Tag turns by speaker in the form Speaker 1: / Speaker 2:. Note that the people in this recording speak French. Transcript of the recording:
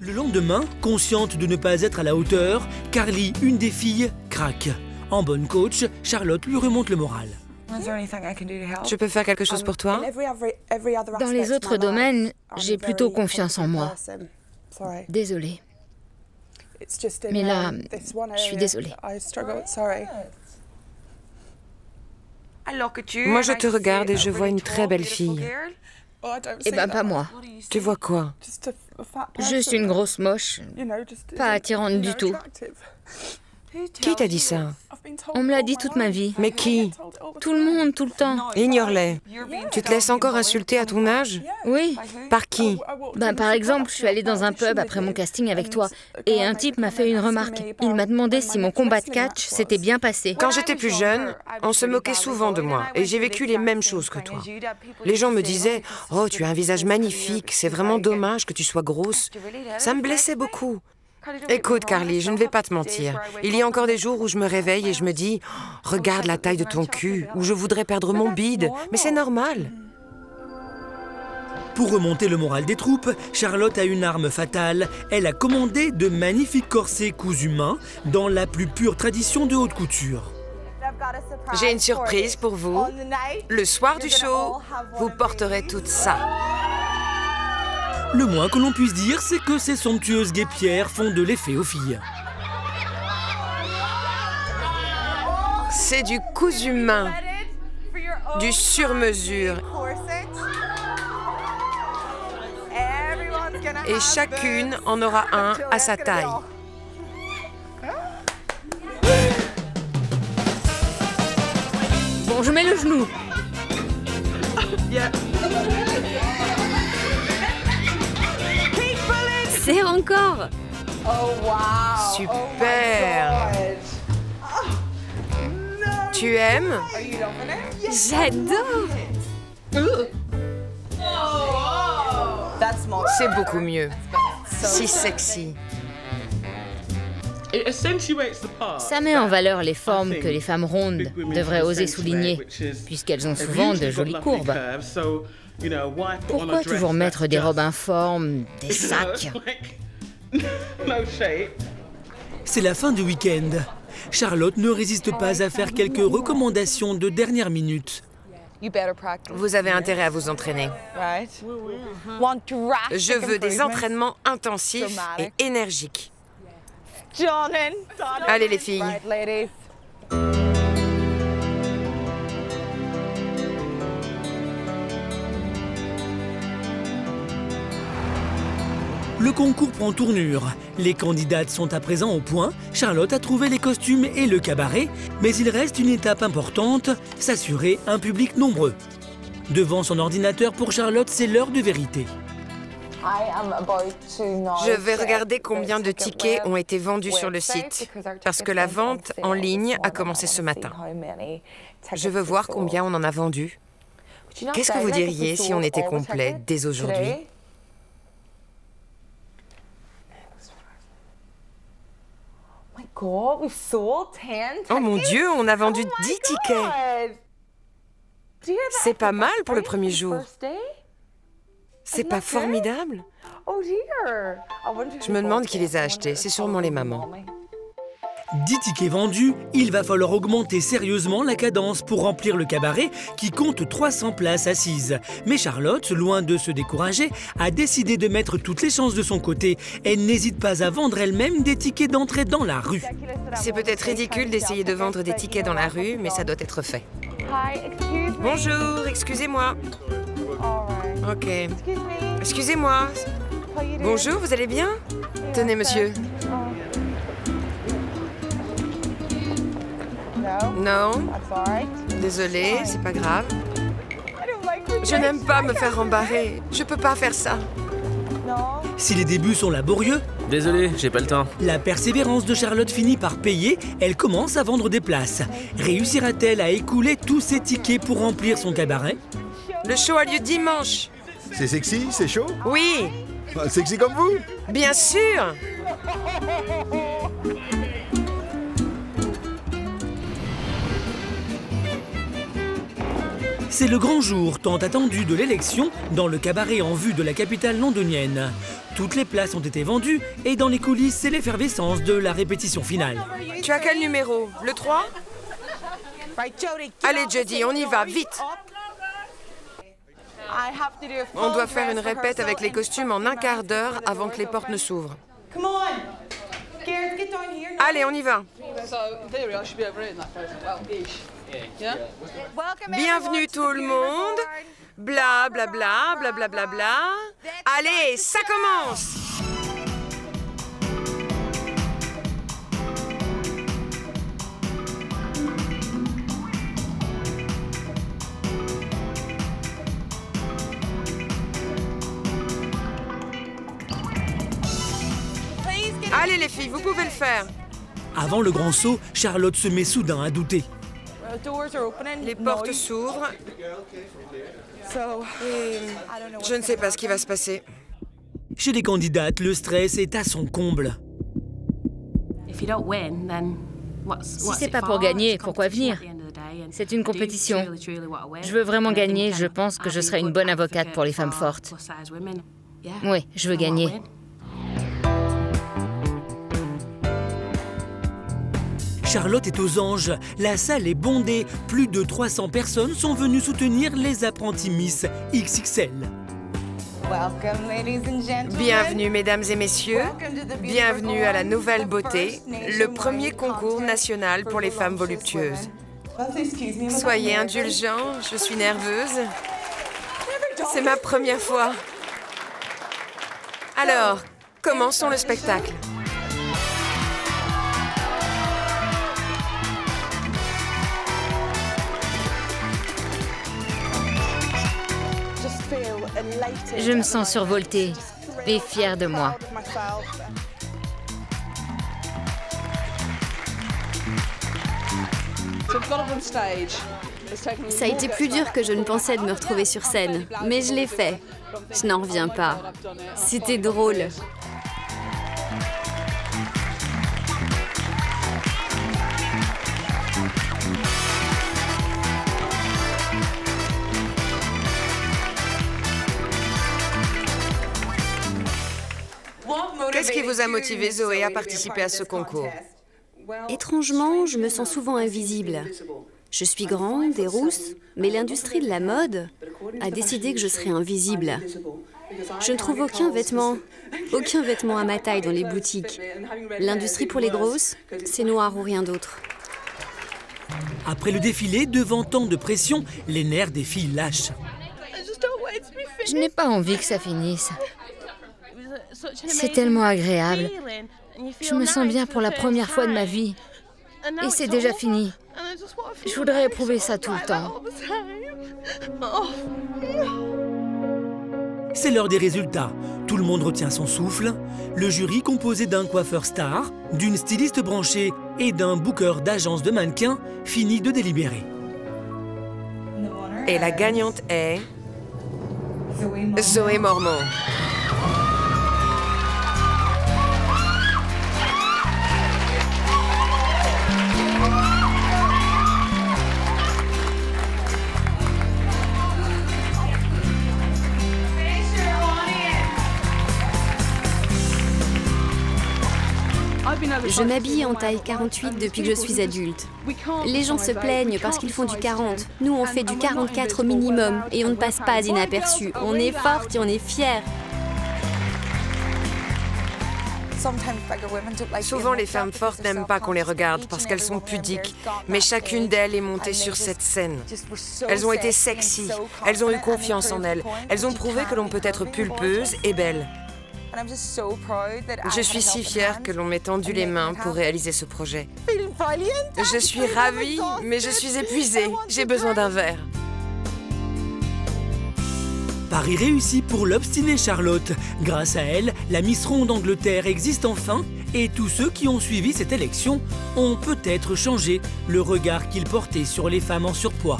Speaker 1: Le lendemain, consciente de ne pas être à la hauteur, Carly, une des filles, craque. En bonne coach, Charlotte lui remonte le moral.
Speaker 2: Je peux faire quelque chose pour toi?
Speaker 3: Dans les autres domaines, j'ai plutôt confiance en moi. Désolée. Mais là, je suis désolée.
Speaker 2: Moi, je te regarde et je vois une très belle fille.
Speaker 3: Eh ben, pas moi.
Speaker 2: Tu vois quoi?
Speaker 3: Juste une grosse moche. Pas attirante du tout.
Speaker 2: Qui t'a dit ça?
Speaker 3: On me l'a dit toute ma vie.
Speaker 2: Mais qui?
Speaker 3: Tout le monde, tout le temps.
Speaker 2: Ignore-les. Tu te laisses encore insulter à ton âge?
Speaker 3: Oui.
Speaker 2: Par qui?
Speaker 3: Ben, par exemple, je suis allée dans un pub après mon casting avec toi et un type m'a fait une remarque. Il m'a demandé si mon combat de catch s'était bien passé.
Speaker 2: Quand j'étais plus jeune, on se moquait souvent de moi et j'ai vécu les mêmes choses que toi. Les gens me disaient « Oh, tu as un visage magnifique, c'est vraiment dommage que tu sois grosse. » Ça me blessait beaucoup. Écoute, Carly, je ne vais pas te mentir. Il y a encore des jours où je me réveille et je me dis « Regarde la taille de ton cul » ou « Je voudrais perdre mon bide ». Mais c'est normal.
Speaker 1: Pour remonter le moral des troupes, Charlotte a une arme fatale. Elle a commandé de magnifiques corsets cousus main dans la plus pure tradition de haute couture.
Speaker 2: J'ai une surprise pour vous. Le soir du show, vous porterez tout ça.
Speaker 1: Le moins que l'on puisse dire, c'est que ces somptueuses guêpières font de l'effet aux filles.
Speaker 2: C'est du cousu main, du sur-mesure. Et chacune en aura un à sa taille.
Speaker 3: Bon, je mets le genou. Serre encore.
Speaker 2: Super. Tu aimes?
Speaker 3: J'adore.
Speaker 2: C'est beaucoup mieux. Si sexy.
Speaker 3: Ça met en valeur les formes que les femmes rondes devraient oser souligner, puisqu'elles ont souvent de jolies courbes. Pourquoi toujours mettre des robes informes, des sacs?
Speaker 1: C'est la fin du week-end. Charlotte ne résiste pas à faire quelques recommandations de dernière minute.
Speaker 2: Vous avez intérêt à vous entraîner. Je veux des entraînements intensifs et énergiques. Allez les filles.
Speaker 1: Le concours prend tournure. Les candidates sont à présent au point. Charlotte a trouvé les costumes et le cabaret, mais il reste une étape importante, s'assurer un public nombreux. Devant son ordinateur, pour Charlotte, c'est l'heure de vérité.
Speaker 2: Je vais regarder combien de tickets ont été vendus sur le site, parce que la vente en ligne a commencé ce matin. Je veux voir combien on en a vendu. Qu'est-ce que vous diriez si on était complet dès aujourd'hui? Oh mon Dieu, on a vendu 10 tickets. C'est pas mal pour le premier jour. C'est pas formidable? Je me demande qui les a achetés. C'est sûrement les mamans.
Speaker 1: 10 tickets vendus, il va falloir augmenter sérieusement la cadence pour remplir le cabaret qui compte 300 places assises. Mais Charlotte, loin de se décourager, a décidé de mettre toutes les chances de son côté. Elle n'hésite pas à vendre elle-même des tickets d'entrée dans la rue.
Speaker 2: C'est peut-être ridicule d'essayer de vendre des tickets dans la rue, mais ça doit être fait. Bonjour, excusez-moi. Ok. Excusez-moi. Bonjour, vous allez bien? Tenez, monsieur. Non. Désolée, c'est pas grave. Je n'aime pas me faire embarrer. Je peux pas faire ça.
Speaker 1: Si les débuts sont laborieux,
Speaker 4: Désolé, j'ai pas le temps.
Speaker 1: la persévérance de Charlotte finit par payer. Elle commence à vendre des places. Réussira-t-elle à écouler tous ses tickets pour remplir son cabaret?
Speaker 2: Le show a lieu dimanche.
Speaker 5: C'est sexy, c'est chaud?
Speaker 2: Oui,
Speaker 5: Sexy comme vous?
Speaker 2: bien sûr.
Speaker 1: C'est le grand jour tant attendu de l'élection dans le cabaret en vue de la capitale londonienne. Toutes les places ont été vendues et dans les coulisses, c'est l'effervescence de la répétition finale.
Speaker 2: Tu as quel numéro? Le 3? Allez Jodie, on y va, vite! On doit faire une répète avec les costumes en un quart d'heure avant que les portes ne s'ouvrent. Allez, on y va! Bienvenue tout le monde! Bla bla bla bla bla bla bla. Allez, ça commence! Allez les filles, vous pouvez le faire.
Speaker 1: Avant le grand saut, Charlotte se met soudain à douter.
Speaker 2: Les portes s'ouvrent. Et je ne sais pas ce qui va se passer.
Speaker 1: Chez les candidates, le stress est à son comble.
Speaker 3: Si c'est pas pour gagner, pourquoi venir? C'est une compétition. Je veux vraiment gagner, je pense que je serai une bonne avocate pour les femmes fortes. Oui, je veux gagner.
Speaker 1: Charlotte est aux anges. La salle est bondée. Plus de 300 personnes sont venues soutenir les apprentis Miss XXL.
Speaker 2: Bienvenue, mesdames et messieurs. Bienvenue à la Nouvelle Beauté, le premier concours national pour les femmes voluptueuses. Soyez indulgents, je suis nerveuse. C'est ma première fois. Alors, commençons le spectacle.
Speaker 3: Je me sens survoltée et fière de moi.
Speaker 4: Ça a été plus dur que je ne pensais de me retrouver sur scène, mais je l'ai fait. Je n'en reviens pas. C'était drôle.
Speaker 2: Qu'est-ce qui vous a motivé, Zoé, à participer à ce concours?
Speaker 4: Étrangement, je me sens souvent invisible. Je suis grande et rousse, mais l'industrie de la mode a décidé que je serais invisible. Je ne trouve aucun vêtement à ma taille dans les boutiques. L'industrie pour les grosses, c'est noir ou rien d'autre.
Speaker 1: Après le défilé, devant tant de pression, les nerfs des filles lâchent.
Speaker 3: Je n'ai pas envie que ça finisse. C'est tellement agréable. Je me sens bien pour la première fois de ma vie. Et c'est déjà fini. Je voudrais éprouver ça tout le temps.
Speaker 1: C'est l'heure des résultats. Tout le monde retient son souffle. Le jury, composé d'un coiffeur star, d'une styliste branchée et d'un booker d'agence de mannequins, finit de délibérer.
Speaker 2: Et la gagnante est... Zoé Mormont.
Speaker 4: Je m'habille en taille 48 depuis que je suis adulte. Les gens se plaignent parce qu'ils font du 40. Nous, on fait du 44 au minimum et on ne passe pas inaperçu. On est fortes et on est fiers.
Speaker 2: Souvent, les femmes fortes n'aiment pas qu'on les regarde parce qu'elles sont pudiques. Mais chacune d'elles est montée sur cette scène. Elles ont été sexy, elles ont eu confiance en elles. Elles ont prouvé que l'on peut être pulpeuse et belle. Je suis si fière que l'on m'ait tendu les mains pour réaliser ce projet. Je suis ravie, mais je suis épuisée. J'ai besoin d'un verre.
Speaker 1: Pari réussi pour l'obstinée Charlotte. Grâce à elle, la Miss Ronde d'Angleterre existe enfin et tous ceux qui ont suivi cette élection ont peut-être changé le regard qu'ils portaient sur les femmes en surpoids.